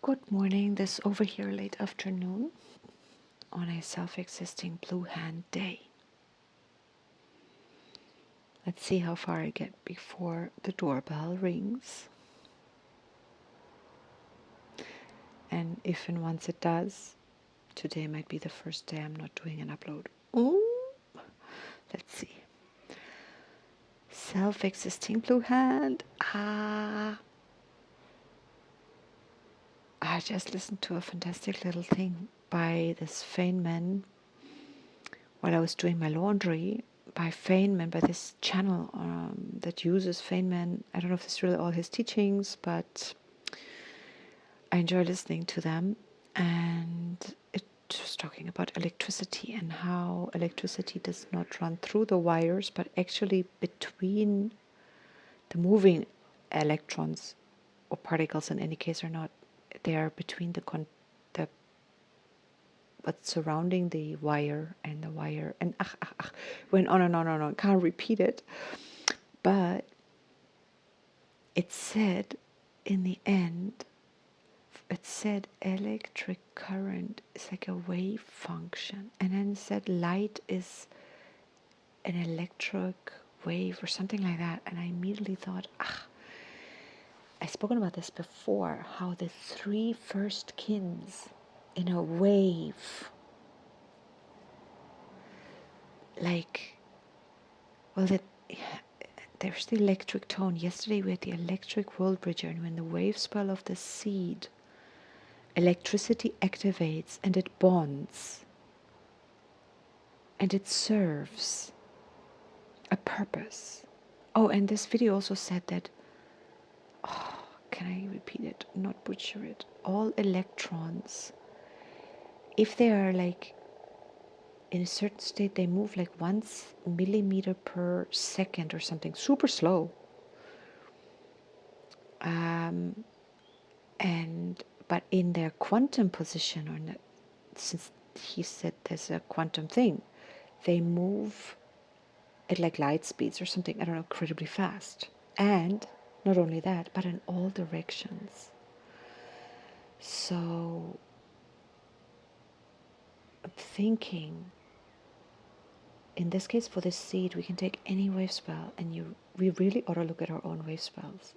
Good morning, this over here late afternoon on a self-existing blue hand day. Let's see how far I get before the doorbell rings. And if and once it does, today might be the first day I'm not doing an upload. Ooh, let's see. Self-existing blue hand. I just listened to a fantastic little thing by this Feynman while I was doing my laundry, by Feynman, by this channel that uses Feynman. I don't know if it's really all his teachings, but I enjoy listening to them. And it was talking about electricity and how electricity does not run through the wires, but actually between the moving electrons or particles in any case are not. They are between the what's surrounding the wire and the wire, and went on and on and on. Can't repeat it, but it said in the end, it said electric current is like a wave function, and then it said light is an electric wave or something like that, and I immediately thought, I've spoken about this before, how the three first kins in a wave, like, well, there's the electric tone. Yesterday we had the electric world bridger, and when the wave spell of the seed, electricity activates and it bonds and it serves a purpose. Oh, and this video also said that, can I repeat it, not butcher it? All electrons, if they are like in a certain state, they move like 1 millimeter per second or something, super slow. But in their quantum position, or since he said there's a quantum thing, they move at like light speeds or something, I don't know, incredibly fast. And not only that, but in all directions. So I'm thinking, in this case for this seed, we can take any wave spell, and we really ought to look at our own wave spells.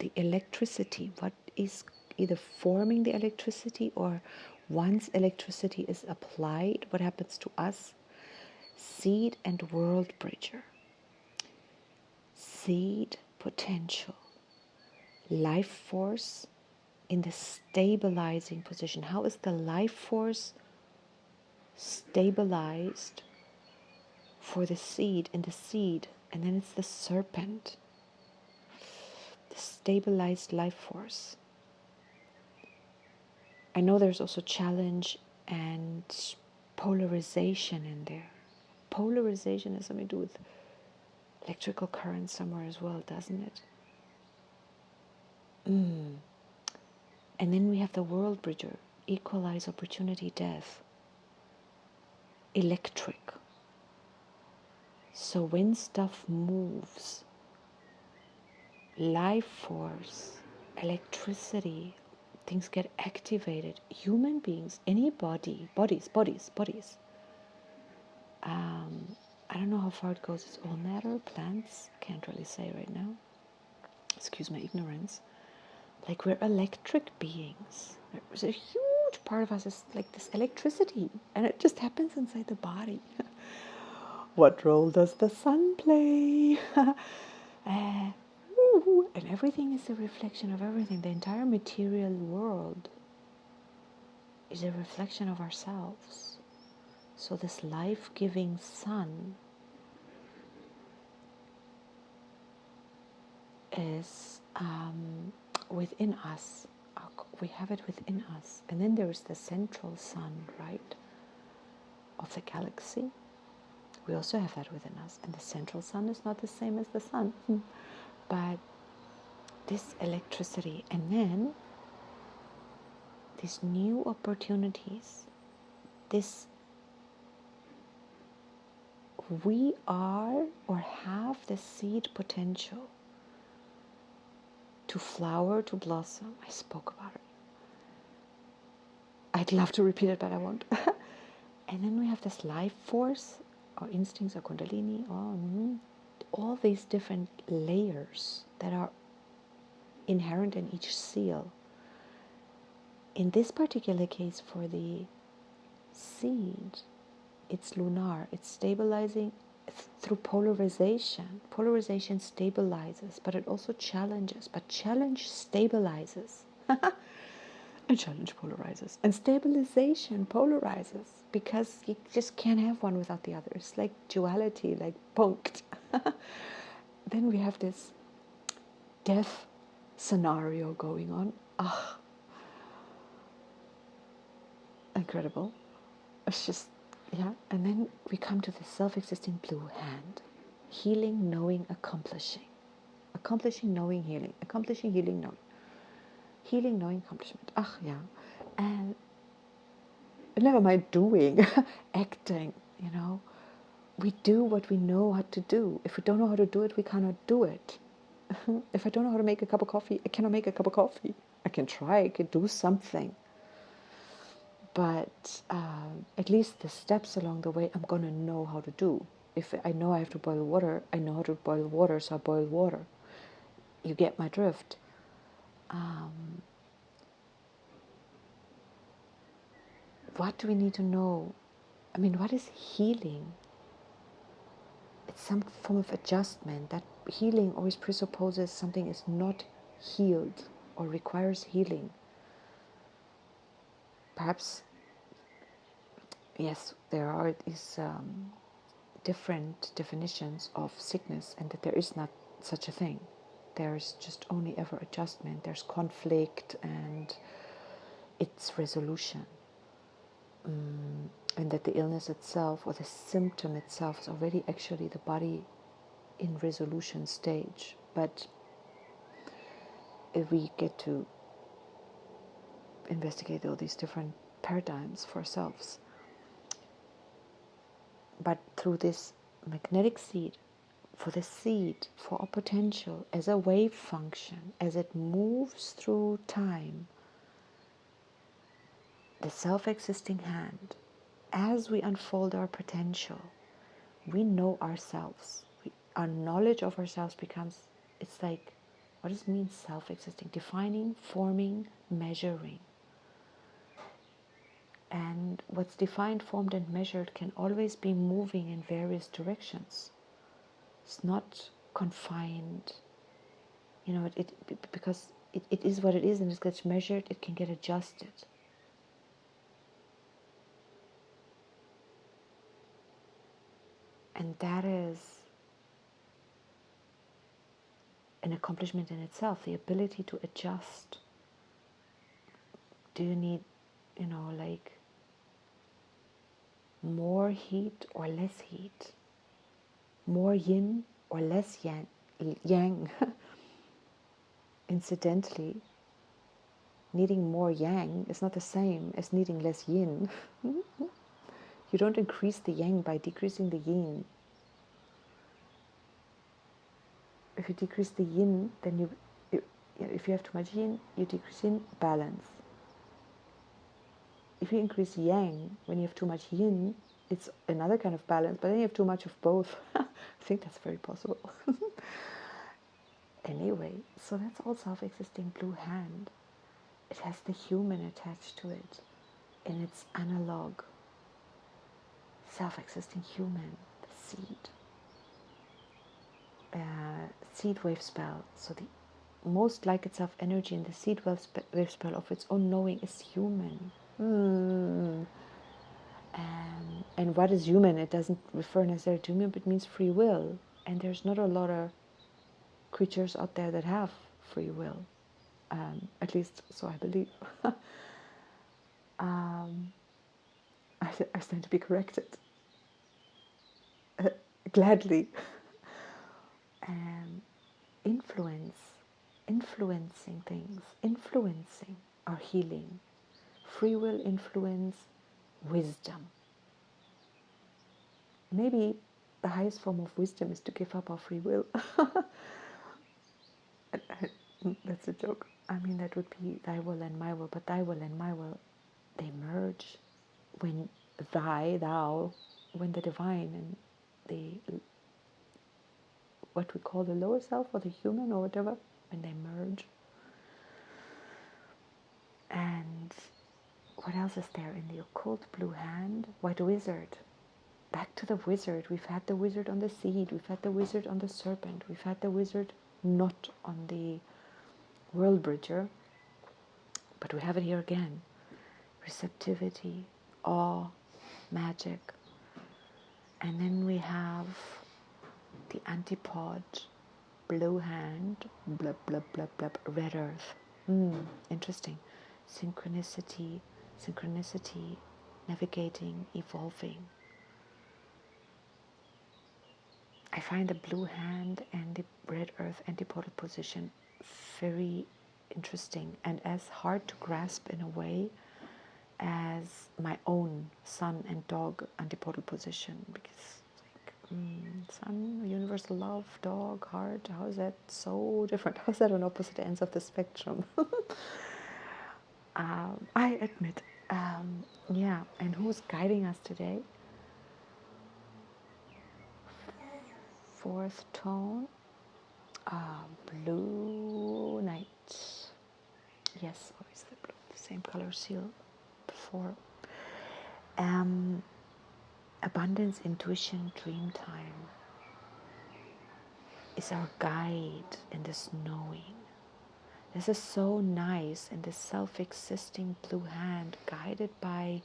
The electricity, what is either forming the electricity, or once electricity is applied, what happens to us? Seed and world bridger. Seed potential. Life force in the stabilizing position. How is the life force stabilized for the seed in the seed? And then it's the serpent. The stabilized life force. I know there's also challenge and polarization in there. Polarization has something to do with electrical current somewhere as well, doesn't it? And then we have the world bridger, equalize opportunity death, electric. So when stuff moves, life force, electricity, things get activated. Human beings, anybody, bodies. I don't know how far it goes. It's all matter, plants, can't really say right now. Excuse my ignorance. Like, we're electric beings. There's a huge part of us is like this electricity, and it just happens inside the body. What role does the sun play? And everything is a reflection of everything. The entire material world is a reflection of ourselves. So this life-giving sun is within us. We have it within us. And then there is the central sun, right, of the galaxy. We also have that within us. And the central sun is not the same as the sun. But this electricity, and then these new opportunities, we are or have the seed potential to flower, to blossom. I spoke about it. I'd love to repeat it, but I won't. And then we have this life force, or instincts, or kundalini, or all these different layers that are inherent in each seal. In this particular case, for the seed, it's lunar, it's stabilizing through polarization. Polarization stabilizes, but it also challenges. But challenge stabilizes. And challenge polarizes. And stabilization polarizes, because you just can't have one without the other. It's like duality, like punked. Then we have this death scenario going on. Ah, incredible. It's just, yeah. And then we come to the self-existing blue hand. Healing, knowing, accomplishing. Accomplishing, knowing, healing. Accomplishing, healing, knowing. Healing, knowing, accomplishment. Ah, yeah. And never mind doing, acting, you know. We do what we know how to do. If we don't know how to do it, we cannot do it. If I don't know how to make a cup of coffee, I cannot make a cup of coffee. I can try, I can do something. But at least the steps along the way, I'm going to know how to do. If I know I have to boil water, I know how to boil water, so I boil water. You get my drift. What do we need to know? I mean, what is healing? It's some form of adjustment. That healing always presupposes something is not healed or requires healing. Perhaps, yes, there are these different definitions of sickness, and that there is not such a thing. There's just only ever adjustment. There's conflict and its resolution. And that the illness itself, or the symptom itself, is already actually the body in resolution stage. But if we get to investigate all these different paradigms for ourselves, but through this magnetic seed, for the seed, for our potential as a wave function, as it moves through time, the self-existing hand, as we unfold our potential, we know ourselves. Our knowledge of ourselves becomes, it's like, what does it mean, self-existing? Defining, forming, measuring. And what's defined, formed, and measured can always be moving in various directions. It's not confined, you know, because it is what it is, and it gets measured, it can get adjusted. And that is an accomplishment in itself, the ability to adjust. Do you need, you know, like more heat or less heat? More yin or less yang? Incidentally, needing more yang is not the same as needing less yin. You don't increase the yang by decreasing the yin. If you decrease the yin, then if you have too much yin, you decrease yin, balance. If you increase yang when you have too much yin, it's another kind of balance, but then you have too much of both. I think that's very possible. Anyway, so that's all self-existing blue hand. It has the human attached to it, and it's analog. Self-existing human, the seed. Seed wave spell. So the most like itself energy in the seed wave spell of its own knowing is human. And what is human? It doesn't refer necessarily to human, but it means free will. And there's not a lot of creatures out there that have free will. At least, so I believe. I stand to be corrected. Gladly. Influencing things, influencing our healing. Free will, influence, wisdom. Maybe the highest form of wisdom is to give up our free will. That's a joke. I mean, that would be thy will and my will, but thy will and my will they merge when thou, when the divine and the what we call the lower self or the human or whatever, when they merge. And what else is there in the occult blue hand? White wizard. Back to the wizard. We've had the wizard on the seed. We've had the wizard on the serpent. We've had the wizard not on the world bridger. But we have it here again. Receptivity, awe, magic. And then we have the antipod, blue hand, blub, blub, blub, blub, red earth. Interesting. Synchronicity, navigating, evolving. I find the blue hand and the red earth antipodal position very interesting and as hard to grasp in a way as my own sun and dog antipodal position, because sun, universal love, dog, heart, how is that so different? How is that on opposite ends of the spectrum? I admit. Yeah, and who's guiding us today? Fourth tone, blue night. Yes, always the same color seal before. Abundance, intuition, dream time is our guide in this knowing. This is so nice in this self-existing blue hand, guided by.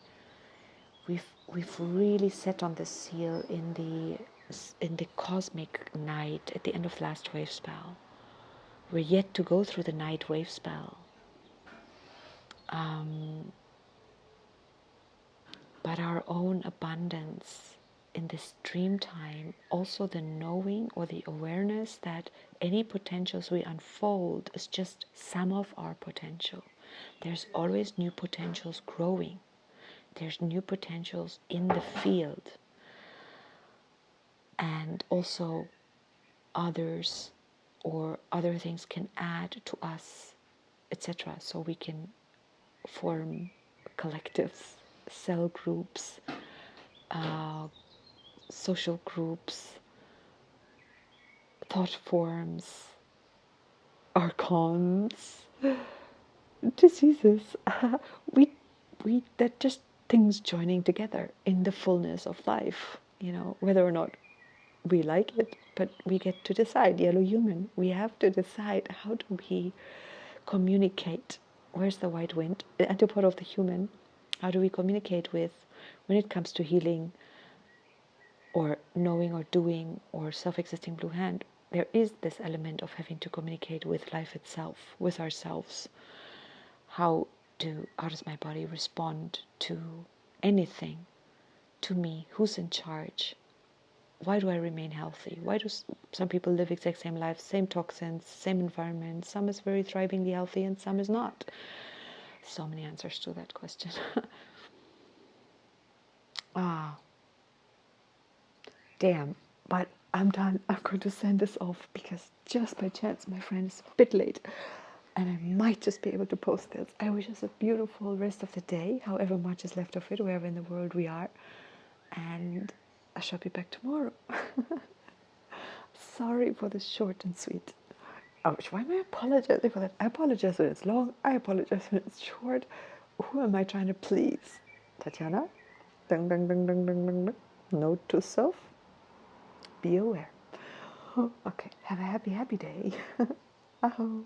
We've really set on the seal in the cosmic night at the end of last wave spell. We're yet to go through the night wave spell. But our own abundance in this dream time, also the knowing or the awareness that any potentials we unfold is just some of our potential. There's always new potentials growing. There's new potentials in the field. And also others or other things can add to us, etc. So we can form collectives, cell groups, social groups, thought forms, archons, diseases. we they're just things joining together in the fullness of life, whether or not we like it, but we get to decide. Yellow human, we have to decide, how do we communicate? Where's the white wind, the antipode of the human? How do we communicate with, when it comes to healing or knowing or doing or self-existing blue hand? There is this element of having to communicate with life itself, with ourselves. How does my body respond to anything, to me? Who's in charge? Why do I remain healthy? Why do some people live exact same lives, same toxins, same environment? Some is very thrivingly healthy and some is not. So many answers to that question. Damn, but I'm done. I'm going to send this off because just by chance my friend is a bit late and I might just be able to post this. I wish us a beautiful rest of the day, however much is left of it, wherever in the world we are. And I shall be back tomorrow. Sorry for the short and sweet. Ouch, why am I apologizing for that? I apologize when it's long. I apologize when it's short. Who am I trying to please? Tatiana? Ding, ding, ding, ding, ding, ding, ding. Note to self. Be aware. Okay, have a happy, happy day. Aho.